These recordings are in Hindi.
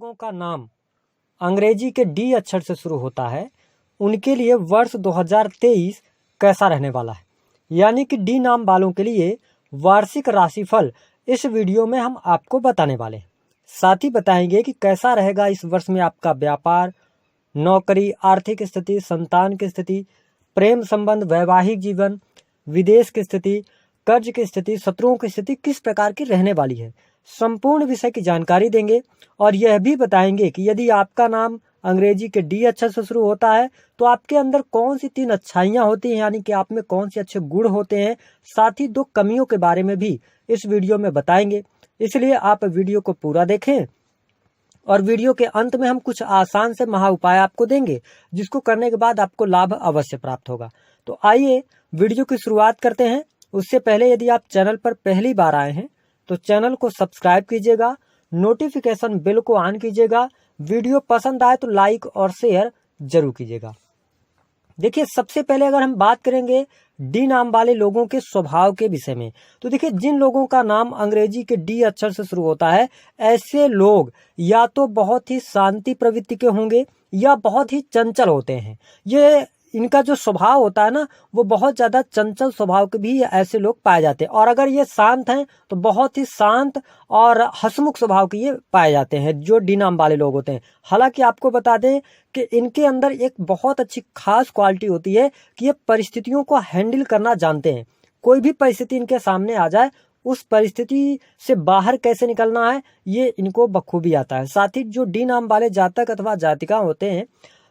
लोगों का नाम अंग्रेजी के डी अक्षर से शुरू होता है उनके लिए वर्ष 2023 कैसा रहने वाला है, यानी कि डी नाम वालों के लिए वार्षिक राशिफल इस वीडियो में हम आपको बताने वाले हैं। साथ ही बताएंगे कि कैसा रहेगा इस वर्ष में आपका व्यापार, नौकरी, आर्थिक स्थिति, संतान की स्थिति, प्रेम संबंध, वैवाहिक जीवन, विदेश की स्थिति, कर्ज की स्थिति, शत्रुओं की स्थिति किस प्रकार की रहने वाली है। संपूर्ण विषय की जानकारी देंगे और यह भी बताएंगे कि यदि आपका नाम अंग्रेजी के डी अक्षर से शुरू होता है तो आपके अंदर कौन सी 3 अच्छाइयाँ होती हैं, यानी कि आप में कौन से अच्छे गुण होते हैं। साथ ही 2 कमियों के बारे में भी इस वीडियो में बताएंगे, इसलिए आप वीडियो को पूरा देखें। और वीडियो के अंत में हम कुछ आसान से महा उपाय आपको देंगे जिसको करने के बाद आपको लाभ अवश्य प्राप्त होगा। तो आइए वीडियो की शुरुआत करते हैं। उससे पहले यदि आप चैनल पर पहली बार आए हैं तो चैनल को सब्सक्राइब कीजिएगा, नोटिफिकेशन बेल को ऑन कीजिएगा, वीडियो पसंद आए तो लाइक और शेयर जरूर कीजिएगा। देखिए, सबसे पहले अगर हम बात करेंगे डी नाम वाले लोगों के स्वभाव के विषय में, तो देखिए जिन लोगों का नाम अंग्रेजी के डी अक्षर से शुरू होता है ऐसे लोग या तो बहुत ही शांति प्रवृत्ति के होंगे या बहुत ही चंचल होते हैं। ये इनका जो स्वभाव होता है ना, वो बहुत ज्यादा चंचल स्वभाव के भी ऐसे लोग पाए जाते हैं। और अगर ये शांत हैं तो बहुत ही शांत और हंसमुख स्वभाव के ये पाए जाते हैं जो डी नाम वाले लोग होते हैं। हालांकि आपको बता दें कि इनके अंदर एक बहुत अच्छी खास क्वालिटी होती है कि ये परिस्थितियों को हैंडल करना जानते हैं। कोई भी परिस्थिति इनके सामने आ जाए, उस परिस्थिति से बाहर कैसे निकलना है ये इनको बखूबी आता है। साथ ही जो डी नाम वाले जातक अथवा जातिका होते हैं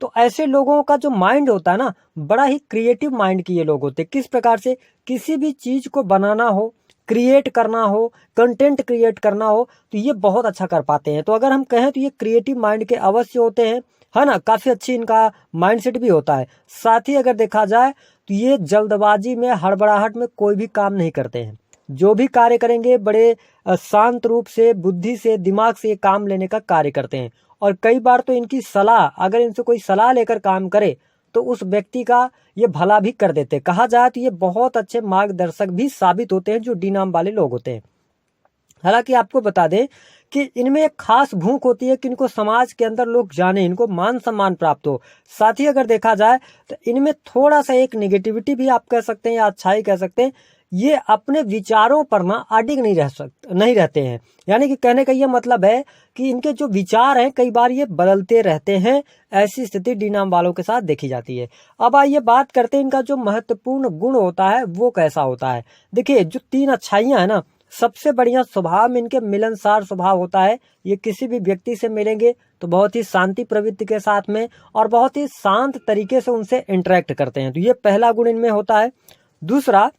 तो ऐसे लोगों का जो माइंड होता है ना, बड़ा ही क्रिएटिव माइंड के ये लोग होते हैं। किस प्रकार से किसी भी चीज को बनाना हो, क्रिएट करना हो, कंटेंट क्रिएट करना हो तो ये बहुत अच्छा कर पाते हैं। तो अगर हम कहें तो ये क्रिएटिव माइंड के अवश्य होते हैं, है ना। काफी अच्छी इनका माइंडसेट भी होता है। साथ ही अगर देखा जाए तो ये जल्दबाजी में, हड़बड़ाहट में कोई भी काम नहीं करते हैं। जो भी कार्य करेंगे बड़े शांत रूप से, बुद्धि से, दिमाग से काम लेने का कार्य करते हैं। और कई बार तो इनकी सलाह, अगर इनसे कोई सलाह लेकर काम करे तो उस व्यक्ति का ये भला भी कर देते हैं। कहा जाए तो ये बहुत अच्छे मार्गदर्शक भी साबित होते हैं जो डी नाम वाले लोग होते हैं। हालांकि आपको बता दें कि इनमें एक खास भूख होती है कि इनको समाज के अंदर लोग जाने, इनको मान सम्मान प्राप्त हो। साथ ही अगर देखा जाए तो इनमें थोड़ा सा एक निगेटिविटी भी आप कह सकते हैं या अच्छाई कह सकते हैं, ये अपने विचारों पर ना अडिग नहीं रहते हैं। यानी कि कहने का ये मतलब है कि इनके जो विचार हैं कई बार ये बदलते रहते हैं। ऐसी स्थिति डी नाम वालों के साथ देखी जाती है। अब आइए बात करते हैं इनका जो महत्वपूर्ण गुण होता है वो कैसा होता है। देखिए, जो 3 अच्छाइयां है ना, सबसे बढ़िया स्वभाव में इनके मिलनसार स्वभाव होता है। ये किसी भी व्यक्ति से मिलेंगे तो बहुत ही शांति प्रवृत्ति के साथ में और बहुत ही शांत तरीके से उनसे इंटरेक्ट करते हैं। तो ये पहला गुण इनमें होता है। दूसरा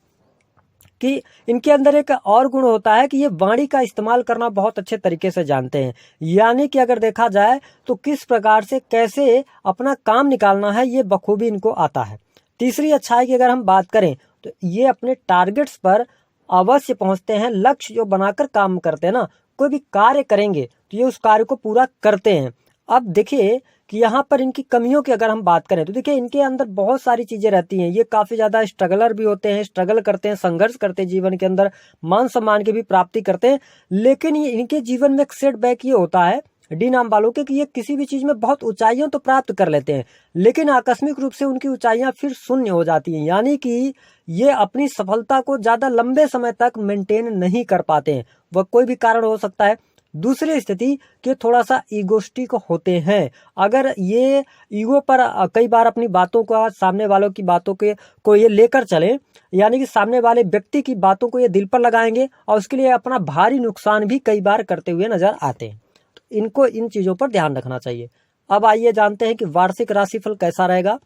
कि इनके अंदर एक और गुण होता है कि ये वाणी का इस्तेमाल करना बहुत अच्छे तरीके से जानते हैं। यानी कि अगर देखा जाए तो किस प्रकार से कैसे अपना काम निकालना है ये बखूबी इनको आता है। तीसरी अच्छाई की अगर हम बात करें तो ये अपने टारगेट्स पर अवश्य पहुंचते हैं। लक्ष्य जो बनाकर काम करते हैं ना, कोई भी कार्य करेंगे तो ये उस कार्य को पूरा करते हैं। अब देखिए कि यहाँ पर इनकी कमियों की अगर हम बात करें तो देखिए इनके अंदर बहुत सारी चीजें रहती हैं। ये काफी ज्यादा स्ट्रगलर भी होते हैं, स्ट्रगल करते हैं, संघर्ष करते हैं, जीवन के अंदर मान सम्मान की भी प्राप्ति करते हैं। लेकिन ये इनके जीवन में एक सेटबैक ये होता है डी नाम वालों के कि ये किसी भी चीज में बहुत ऊंचाइयों तो प्राप्त कर लेते हैं, लेकिन आकस्मिक रूप से उनकी ऊंचाइयां फिर शून्य हो जाती हैं। यानी कि ये अपनी सफलता को ज्यादा लंबे समय तक मेंटेन नहीं कर पाते हैं। वह कोई भी कारण हो सकता है। दूसरी स्थिति कि थोड़ा सा ईगोस्टिक होते हैं। अगर ये ईगो पर कई बार अपनी बातों का, सामने वालों की बातों के को ये लेकर चले, यानी कि सामने वाले व्यक्ति की बातों को ये दिल पर लगाएंगे और उसके लिए अपना भारी नुकसान भी कई बार करते हुए नजर आते हैं। तो इनको इन चीजों पर ध्यान रखना चाहिए। अब आइए जानते हैं कि वार्षिक राशिफल कैसा रहेगा।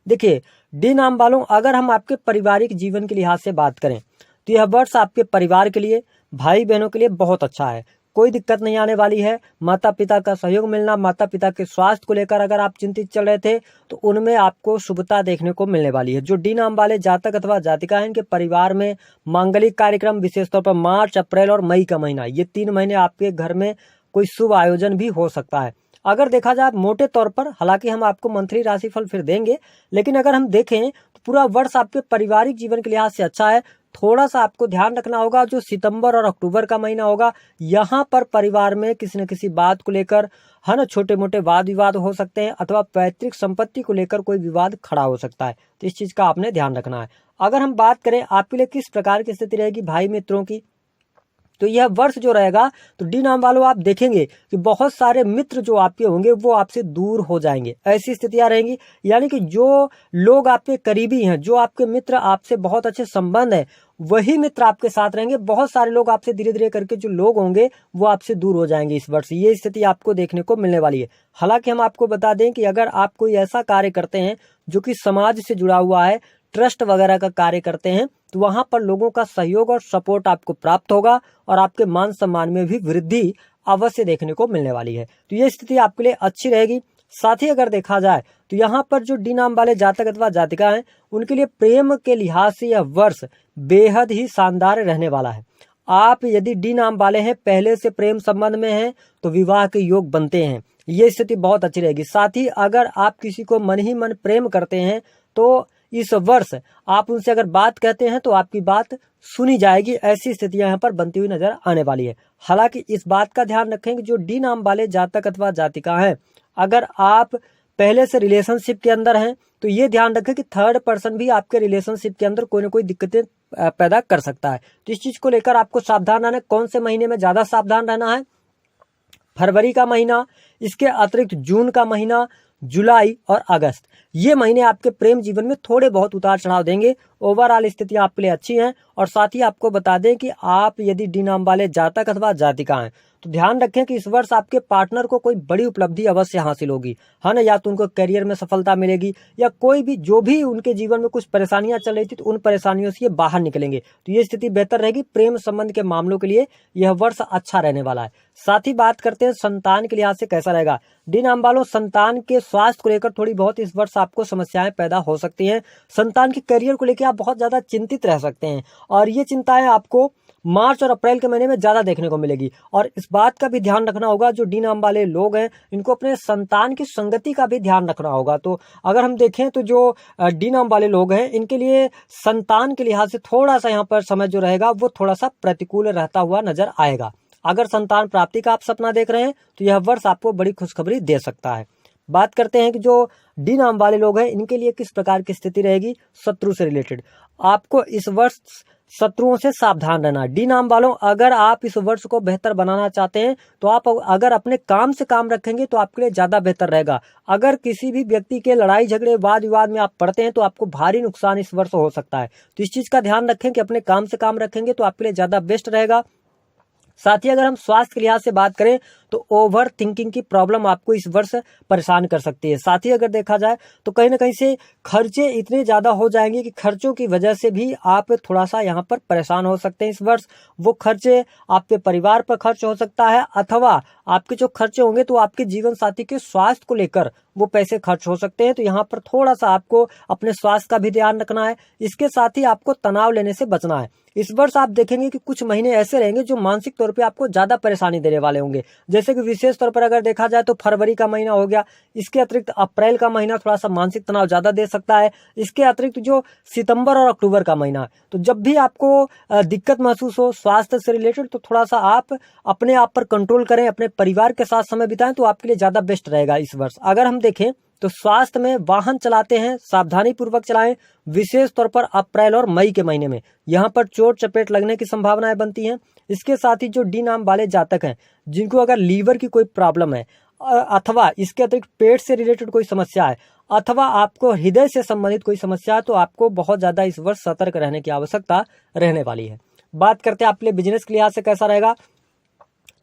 देखिए, डी नाम वालों, अगर हम आपके पारिवारिक जीवन के लिहाज से बात करें तो यह वर्ष आपके परिवार के लिए, भाई बहनों के लिए बहुत अच्छा है। कोई दिक्कत नहीं आने वाली है। माता पिता का सहयोग मिलना, माता पिता के स्वास्थ्य को लेकर अगर आप चिंतित चल रहे थे तो उनमें आपको शुभता देखने को मिलने वाली है। जो डी नाम वाले जातक अथवा जातिका है, इनके परिवार में मांगलिक कार्यक्रम, विशेष तौर पर मार्च, अप्रैल और मई का महीना, ये 3 महीने आपके घर में कोई शुभ आयोजन भी हो सकता है। अगर देखा जाए मोटे तौर पर, हालांकि हम आपको मंथली राशिफल फिर देंगे, लेकिन अगर हम देखें तो पूरा वर्ष आपके पारिवारिक जीवन के लिहाज से अच्छा है। थोड़ा सा आपको ध्यान रखना होगा। जो सितंबर और अक्टूबर का महीना होगा, यहाँ पर परिवार में किसी न किसी बात को लेकर है ना छोटे मोटे वाद विवाद हो सकते हैं, अथवा पैतृक संपत्ति को लेकर कोई विवाद खड़ा हो सकता है। तो इस चीज का आपने ध्यान रखना है। अगर हम बात करें आपके लिए किस प्रकार की स्थिति रहेगी भाई मित्रों की, तो यह वर्ष जो रहेगा, तो डी नाम वालों आप देखेंगे कि बहुत सारे मित्र जो आपके होंगे वो आपसे दूर हो जाएंगे, ऐसी स्थितियां रहेंगी। यानी कि जो लोग आपके करीबी हैं, जो आपके मित्र आपसे बहुत अच्छे संबंध है, वही मित्र आपके साथ रहेंगे। बहुत सारे लोग आपसे धीरे धीरे करके जो लोग होंगे वो आपसे दूर हो जाएंगे इस वर्ष। ये स्थिति आपको देखने को मिलने वाली है। हालांकि हम आपको बता दें कि अगर आप कोई ऐसा कार्य करते हैं जो कि समाज से जुड़ा हुआ है, ट्रस्ट वगैरह का कार्य करते हैं, तो वहां पर लोगों का सहयोग और सपोर्ट आपको प्राप्त होगा और आपके मान सम्मान में भी वृद्धि अवश्य देखने को मिलने वाली है। तो ये स्थिति आपके लिए अच्छी रहेगी। साथ ही अगर देखा जाए तो यहाँ पर जो डी नाम वाले जातक अथवा जातिका हैं, उनके लिए प्रेम के लिहाज से यह वर्ष बेहद ही शानदार रहने वाला है। आप यदि डी नाम वाले हैं, पहले से प्रेम संबंध में हैं, तो विवाह के योग बनते हैं। ये स्थिति बहुत अच्छी रहेगी। साथ ही अगर आप किसी को मन ही मन प्रेम करते हैं, तो इस वर्ष आप उनसे अगर बात कहते हैं तो आपकी बात सुनी जाएगी। ऐसी स्थितियां यहाँ पर बनती हुई नजर आने वाली है। हालांकि इस बात का ध्यान रखें कि जो डी नाम वाले जातक अथवा जातिका हैं, अगर आप पहले से रिलेशनशिप के अंदर हैं, तो ये ध्यान रखें कि थर्ड पर्सन भी आपके रिलेशनशिप के अंदर कोई ना कोई दिक्कतें पैदा कर सकता है। तो इस चीज को लेकर आपको सावधान रहना है। कौन से महीने में ज्यादा सावधान रहना है? फरवरी का महीना, इसके अतिरिक्त जून का महीना, जुलाई और अगस्त। ये महीने आपके प्रेम जीवन में थोड़े बहुत उतार चढ़ाव देंगे। ओवरऑल स्थितियां आपके लिए अच्छी हैं। और साथ ही आपको बता दें कि आप यदि डी नाम वाले जातक अथवा जातिका हैं, तो ध्यान रखें कि इस वर्ष आपके पार्टनर को कोई बड़ी उपलब्धि अवश्य हासिल होगी, है ना। या तो उनको करियर में सफलता मिलेगी, या कोई भी जो भी उनके जीवन में कुछ परेशानियां चल रही थी, तो उन परेशानियों से ये बाहर निकलेंगे। तो ये स्थिति बेहतर रहेगी। प्रेम संबंध के मामलों के लिए यह वर्ष अच्छा रहने वाला है। साथ ही बात करते हैं संतान के लिहाज से कैसा रहेगा। डी नाम वालों, संतान के स्वास्थ्य को लेकर थोड़ी बहुत इस वर्ष आपको समस्याएं पैदा हो सकती हैं। संतान के करियर को लेकर आप बहुत ज्यादा चिंतित रह सकते हैं, और ये चिंताएं आपको मार्च और अप्रैल के महीने में ज्यादा देखने को मिलेगी। और इस बात का भी ध्यान रखना होगा, जो डी नाम वाले लोग हैं, इनको अपने संतान की संगति का भी ध्यान रखना होगा। तो अगर हम देखें तो जो डी नाम वाले लोग हैं, इनके लिए संतान के लिहाज से थोड़ा सा यहाँ पर समय जो रहेगा वो थोड़ा सा प्रतिकूल रहता हुआ नजर आएगा। अगर संतान प्राप्ति का आप सपना देख रहे हैं, तो यह वर्ष आपको बड़ी खुशखबरी दे सकता है। बात करते हैं कि जो डी नाम वाले लोग हैं, इनके लिए किस प्रकार की स्थिति रहेगी शत्रु से रिलेटेड। आपको इस वर्ष शत्रुओं से सावधान रहना। डी नाम वालों, अगर आप इस वर्ष को बेहतर बनाना चाहते हैं, तो आप अगर अपने काम से काम रखेंगे तो आपके लिए ज्यादा बेहतर रहेगा। अगर किसी भी व्यक्ति के लड़ाई झगड़े वाद विवाद में आप पड़ते हैं, तो आपको भारी नुकसान इस वर्ष हो सकता है। तो इस चीज का ध्यान रखें कि अपने काम से काम रखेंगे तो आपके लिए ज्यादा बेस्ट रहेगा। साथ ही अगर हम स्वास्थ्य के लिहाज से बात करें, तो ओवर थिंकिंग की प्रॉब्लम आपको इस वर्ष परेशान कर सकती है। साथ ही अगर देखा जाए तो कहीं ना कहीं से खर्चे इतने ज्यादा हो जाएंगे कि खर्चों की वजह से भी आप थोड़ा सा यहाँ पर परेशान हो सकते हैं इस वर्ष। वो खर्चे आपके परिवार पर खर्च हो सकता है, अथवा आपके जो खर्चे होंगे तो आपके जीवन साथी के स्वास्थ्य को लेकर वो पैसे खर्च हो सकते हैं। तो यहाँ पर थोड़ा सा आपको अपने स्वास्थ्य का भी ध्यान रखना है। इसके साथ ही आपको तनाव लेने से बचना है। इस वर्ष आप देखेंगे कि कुछ महीने ऐसे रहेंगे जो मानसिक तौर पे आपको ज्यादा परेशानी देने वाले होंगे। जैसे कि विशेष तौर पर अगर देखा जाए तो फरवरी का महीना हो गया, इसके अतिरिक्त अप्रैल का महीना थोड़ा सा मानसिक तनाव ज्यादा दे सकता है। इसके अतिरिक्त जो सितंबर और अक्टूबर का महीना है, तो जब भी आपको दिक्कत महसूस हो स्वास्थ्य से रिलेटेड, तो थोड़ा सा आप अपने आप पर कंट्रोल करें, अपने परिवार के साथ समय बिताएं, तो आपके लिए ज्यादा बेस्ट रहेगा इस वर्ष। अगर हम देखें तो स्वास्थ्य में वाहन चलाते हैं सावधानी पूर्वक चलाएं, विशेष तौर पर अप्रैल और मई के महीने में यहाँ पर चोट चपेट लगने की संभावनाएं बनती हैं। इसके साथ ही जो डी नाम वाले जातक हैं, जिनको अगर लीवर की कोई प्रॉब्लम है, अथवा इसके अतिरिक्त पेट से रिलेटेड कोई समस्या है, अथवा आपको हृदय से संबंधित कोई समस्या है, तो आपको बहुत ज्यादा इस वर्ष सतर्क रहने की आवश्यकता रहने वाली है। बात करते हैं आपके बिजनेस के लिहाज से कैसा रहेगा।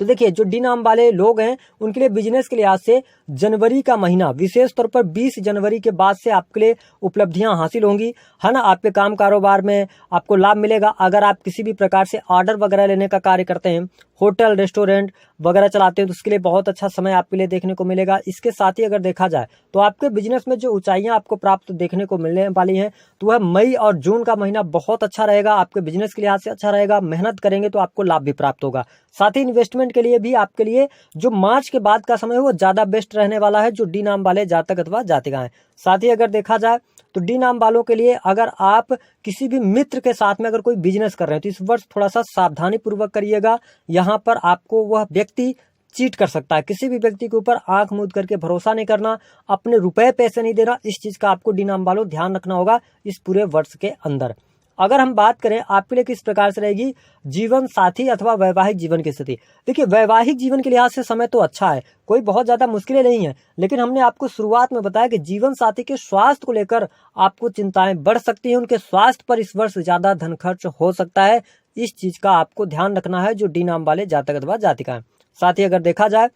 तो देखिए, जो डी नाम वाले लोग हैं उनके लिए बिजनेस के लिहाज से जनवरी का महीना, विशेष तौर पर 20 जनवरी के बाद से आपके लिए उपलब्धियां हासिल होंगी, है ना। आपके काम कारोबार में आपको लाभ मिलेगा। अगर आप किसी भी प्रकार से ऑर्डर वगैरह लेने का कार्य करते हैं, होटल रेस्टोरेंट वगैरह चलाते हैं, तो उसके लिए बहुत अच्छा समय आपके लिए देखने को मिलेगा। इसके साथ ही अगर देखा जाए तो आपके बिजनेस में जो ऊंचाइयां आपको प्राप्त देखने को मिलने वाली हैं, तो वह मई और जून का महीना बहुत अच्छा रहेगा। आपके बिजनेस के लिहाज से अच्छा रहेगा। मेहनत करेंगे तो आपको लाभ भी प्राप्त होगा। साथ ही इन्वेस्टमेंट के लिए भी आपके लिए जो मार्च के बाद का समय है वो ज्यादा बेस्ट रहने वाला है, जो डी नाम वाले जातक अथवा जातिका हैं। साथ ही अगर देखा जाए तो डी नाम वालों के लिए अगर आप किसी भी मित्र के साथ में अगर कोई बिजनेस कर रहे हैं तो इस वर्ष थोड़ा सा सावधानी पूर्वक करिएगा। यहाँ पर आपको वह व्यक्ति चीट कर सकता है। किसी भी व्यक्ति के ऊपर आंख मूंद करके भरोसा नहीं करना, अपने रुपए पैसे नहीं देना, इस चीज का आपको डी नाम वालों ध्यान रखना होगा इस पूरे वर्ष के अंदर। अगर हम बात करें आपके लिए किस प्रकार से रहेगी जीवन साथी अथवा वैवाहिक जीवन की स्थिति। देखिए, वैवाहिक जीवन के लिहाज से समय तो अच्छा है, कोई बहुत ज्यादा मुश्किलें नहीं है, लेकिन हमने आपको शुरुआत में बताया कि जीवन साथी के स्वास्थ्य को लेकर आपको चिंताएं बढ़ सकती हैं। उनके स्वास्थ्य पर इस वर्ष ज्यादा धन खर्च हो सकता है। इस चीज का आपको ध्यान रखना है जो डी नाम वाले जातक अथवा जातिका। साथ ही अगर देखा जाए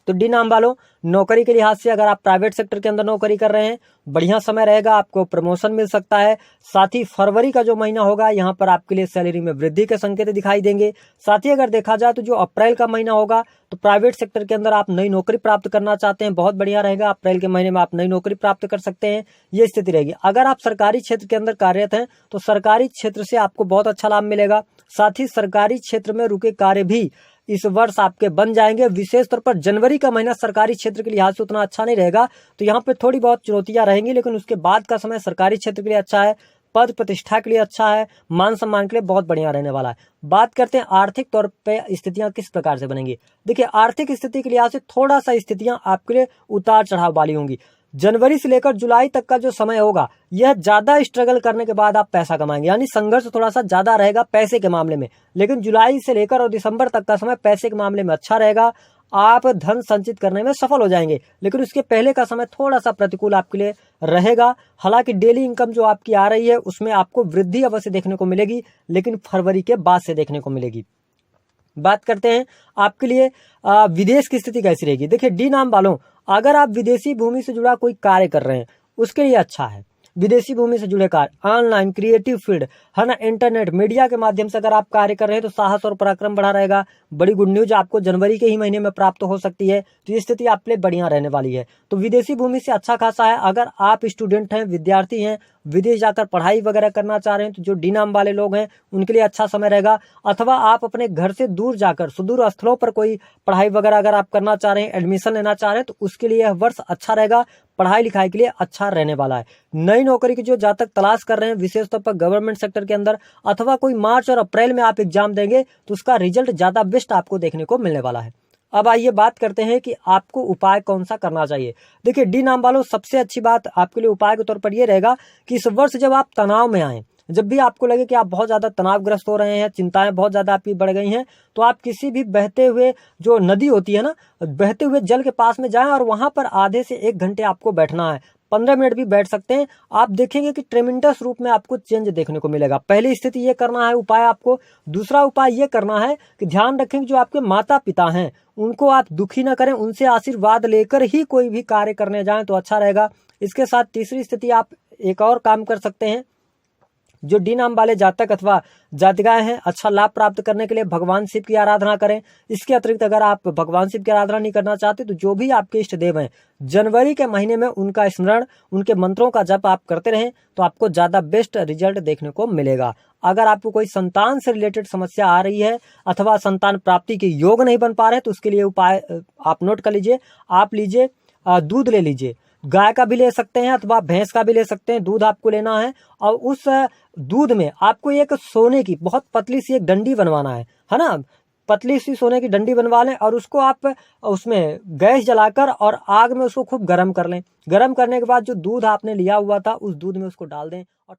तो डी नाम वालों नौकरी के लिहाज से अगर आप प्राइवेट सेक्टर के अंदर नौकरी कर रहे हैं, बढ़िया समय रहेगा, आपको प्रमोशन मिल सकता है। साथ ही फरवरी का जो महीना होगा यहाँ पर आपके लिए सैलरी में वृद्धि के संकेत दिखाई देंगे। साथ ही अगर देखा जाए तो जो अप्रैल का महीना होगा तो प्राइवेट सेक्टर के अंदर आप नई नौकरी प्राप्त करना चाहते हैं, बहुत बढ़िया रहेगा। अप्रैल के महीने में आप नई नौकरी प्राप्त कर सकते हैं, ये स्थिति रहेगी। अगर आप सरकारी क्षेत्र के अंदर कार्यरत हैं तो सरकारी क्षेत्र से आपको बहुत अच्छा लाभ मिलेगा। साथ ही सरकारी क्षेत्र में रुके कार्य भी इस वर्ष आपके बन जाएंगे। विशेष तौर पर जनवरी का महीना सरकारी क्षेत्र के लिहाज से उतना अच्छा नहीं रहेगा, तो यहाँ पे थोड़ी बहुत चुनौतियां रहेंगी, लेकिन उसके बाद का समय सरकारी क्षेत्र के लिए अच्छा है, पद प्रतिष्ठा के लिए अच्छा है, मान सम्मान के लिए बहुत बढ़िया रहने वाला है। बात करते हैं आर्थिक तौर पे स्थितियां किस प्रकार से बनेंगी। देखिए, आर्थिक स्थिति के लिहाज से थोड़ा सा स्थितियां आपके लिए उतार चढ़ाव वाली होंगी। जनवरी से लेकर जुलाई तक का जो समय होगा यह ज्यादा स्ट्रगल करने के बाद आप पैसा कमाएंगे, यानी संघर्ष थोड़ा सा ज्यादा रहेगा पैसे के मामले में। लेकिन जुलाई से लेकर और दिसंबर तक का समय पैसे के मामले में अच्छा रहेगा, आप धन संचित करने में सफल हो जाएंगे। लेकिन उसके पहले का समय थोड़ा सा प्रतिकूल आपके लिए रहेगा। हालांकि डेली इनकम जो आपकी आ रही है उसमें आपको वृद्धि अवश्य देखने को मिलेगी, लेकिन फरवरी के बाद से देखने को मिलेगी। बात करते हैं आपके लिए विदेश की स्थिति कैसी रहेगी। देखिए, डी नाम वालों अगर आप विदेशी भूमि से जुड़ा कोई कार्य कर रहे हैं उसके लिए अच्छा है। विदेशी भूमि से जुड़े कार्य, ऑनलाइन क्रिएटिव फील्ड है ना, इंटरनेट मीडिया के माध्यम से अगर आप कार्य कर रहे हैं तो साहस और पराक्रम बढ़ा रहेगा। बड़ी गुड न्यूज आपको जनवरी के ही महीने में प्राप्त हो सकती है, तो ये स्थिति आप लिए बढ़िया रहने वाली है। तो विदेशी भूमि से अच्छा खासा है। अगर आप स्टूडेंट हैं, विद्यार्थी हैं, विदेश जाकर पढ़ाई वगैरह करना चाह रहे हैं तो जो डी नाम वाले लोग हैं उनके लिए अच्छा समय रहेगा। अथवा आप अपने घर से दूर जाकर सुदूर स्थलों पर कोई पढ़ाई वगैरह अगर आप करना चाह रहे हैं, एडमिशन लेना चाह रहे हैं, तो उसके लिए यह वर्ष अच्छा रहेगा, पढ़ाई लिखाई के लिए अच्छा रहने वाला है। नई नौकरी की जो जातक तलाश कर रहे हैं विशेष तौर पर गवर्नमेंट सेक्टर के अंदर, अथवा कोई मार्च और अप्रैल में आप एग्जाम देंगे तो उसका रिजल्ट ज्यादा बेस्ट आपको देखने को मिलने वाला है। अब आइए बात करते हैं कि आपको उपाय कौन सा करना चाहिए। देखिए, डी नाम वालों सबसे अच्छी बात आपके लिए उपाय के तौर पर यह रहेगा कि इस वर्ष जब आप तनाव में आए, जब भी आपको लगे कि आप बहुत ज्यादा तनावग्रस्त हो रहे हैं, चिंताएं बहुत ज्यादा आपकी बढ़ गई हैं, तो आप किसी भी बहते हुए जो नदी होती है ना, बहते हुए जल के पास में जाएं और वहां पर आधे से 1 घंटे आपको बैठना है। 15 मिनट भी बैठ सकते हैं। आप देखेंगे कि ट्रेमेंडस रूप में आपको चेंज देखने को मिलेगा। पहली स्थिति ये करना है उपाय आपको। दूसरा उपाय ये करना है कि ध्यान रखें कि जो आपके माता पिता हैं उनको आप दुखी ना करें, उनसे आशीर्वाद लेकर ही कोई भी कार्य करने जाएं तो अच्छा रहेगा। इसके साथ तीसरी स्थिति आप एक और काम कर सकते हैं। जो डी नाम वाले जातक अथवा जातिकाएं हैं, अच्छा लाभ प्राप्त करने के लिए भगवान शिव की आराधना करें। इसके अतिरिक्त अगर आप भगवान शिव की आराधना नहीं करना चाहते तो जो भी आपके इष्ट देव हैं जनवरी के महीने में उनका स्मरण, उनके मंत्रों का जप आप करते रहें तो आपको ज्यादा बेस्ट रिजल्ट देखने को मिलेगा। अगर आपको कोई संतान से रिलेटेड समस्या आ रही है अथवा संतान प्राप्ति के योग नहीं बन पा रहे तो उसके लिए उपाय आप नोट कर लीजिए। आप लीजिए दूध ले लीजिए, गाय का भी ले सकते हैं अथवा भैंस का भी ले सकते हैं। दूध आपको लेना है और उस दूध में आपको एक सोने की बहुत पतली सी एक डंडी बनवाना है ना, पतली सी सोने की डंडी बनवा लें और उसको आप उसमें गैस जलाकर और आग में उसको खूब गर्म कर लें। गर्म करने के बाद जो दूध आपने लिया हुआ था उस दूध में उसको डाल दें और